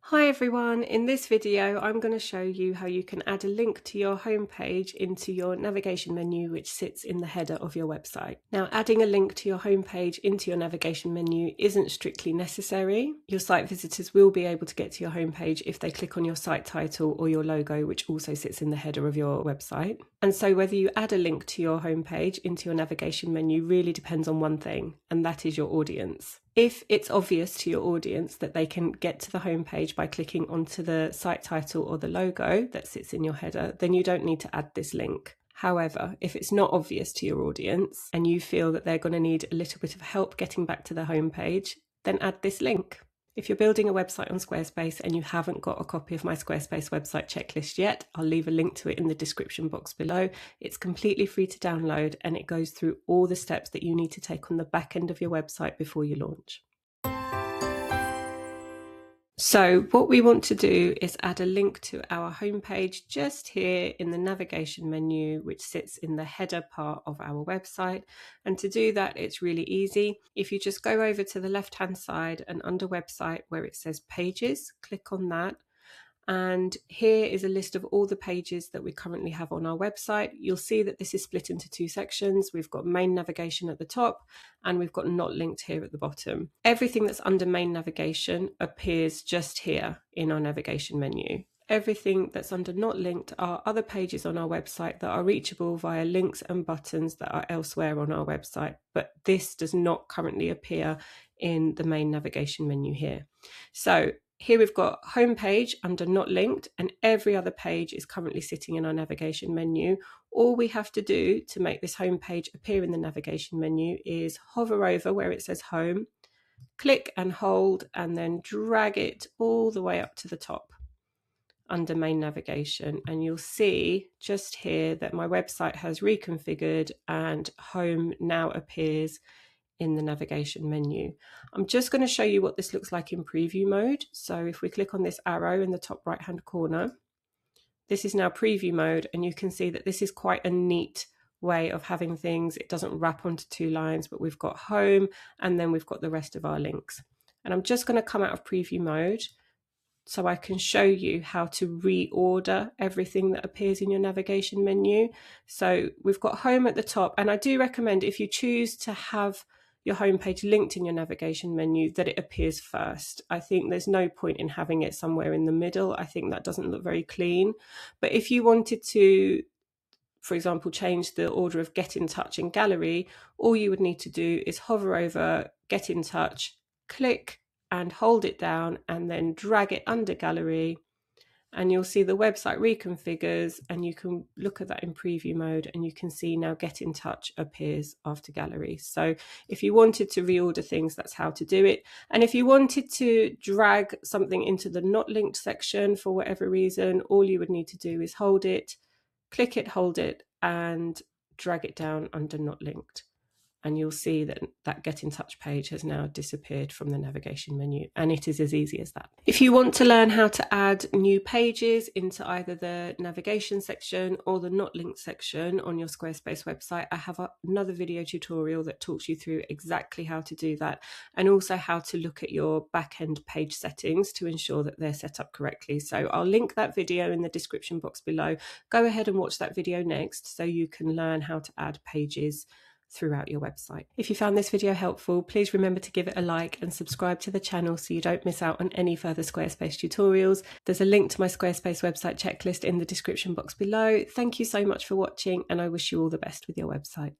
Hi everyone, in this video I'm going to show you how you can add a link to your homepage into your navigation menu which sits in the header of your website. Now adding a link to your homepage into your navigation menu isn't strictly necessary. Your site visitors will be able to get to your homepage if they click on your site title or your logo, which also sits in the header of your website. And so whether you add a link to your homepage into your navigation menu really depends on one thing, and that is your audience. If it's obvious to your audience that they can get to the homepage by clicking onto the site title or the logo that sits in your header, then you don't need to add this link. However, if it's not obvious to your audience and you feel that they're going to need a little bit of help getting back to the homepage, then add this link. If you're building a website on Squarespace and you haven't got a copy of my Squarespace website checklist yet, I'll leave a link to it in the description box below. It's completely free to download and it goes through all the steps that you need to take on the back end of your website before you launch. So what we want to do is add a link to our homepage just here in the navigation menu, which sits in the header part of our website. And to do that, it's really easy. If you just go over to the left-hand side and under website where it says pages, click on that. And here is a list of all the pages that we currently have on our website. You'll see that this is split into two sections. We've got main navigation at the top and we've got not linked here at the bottom. Everything that's under main navigation appears just here in our navigation menu. Everything that's under not linked are other pages on our website that are reachable via links and buttons that are elsewhere on our website, but this does not currently appear in the main navigation menu here. So here we've got homepage under not linked and every other page is currently sitting in our navigation menu. All we have to do to make this homepage appear in the navigation menu is hover over where it says home, click and hold, and then drag it all the way up to the top under main navigation. And you'll see just here that my website has reconfigured and home now appears in the navigation menu. I'm just going to show you what this looks like in preview mode. So if we click on this arrow in the top right hand corner, this is now preview mode, and you can see that this is quite a neat way of having things. It doesn't wrap onto two lines, but we've got home and then we've got the rest of our links. And I'm just going to come out of preview mode so I can show you how to reorder everything that appears in your navigation menu. So we've got home at the top, and I do recommend if you choose to have your homepage linked in your navigation menu that it appears first. I think there's no point in having it somewhere in the middle. I think that doesn't look very clean. But if you wanted to, for example, change the order of get in touch and gallery, all you would need to do is hover over get in touch, click and hold it down and then drag it under gallery, and you'll see the website reconfigures, and you can look at that in preview mode and you can see now get in touch appears after gallery. So if you wanted to reorder things, that's how to do it. And if you wanted to drag something into the not linked section for whatever reason, all you would need to do is hold it, click it, hold it, and drag it down under not linked. And you'll see that that get in touch page has now disappeared from the navigation menu, and it is as easy as that. If you want to learn how to add new pages into either the navigation section or the not linked section on your Squarespace website, I have another video tutorial that talks you through exactly how to do that, and also how to look at your back-end page settings to ensure that they're set up correctly. So I'll link that video in the description box below. Go ahead and watch that video next so you can learn how to add pages throughout your website. If you found this video helpful, please remember to give it a like and subscribe to the channel so you don't miss out on any further Squarespace tutorials. There's a link to my Squarespace website checklist in the description box below. Thank you so much for watching, and I wish you all the best with your website.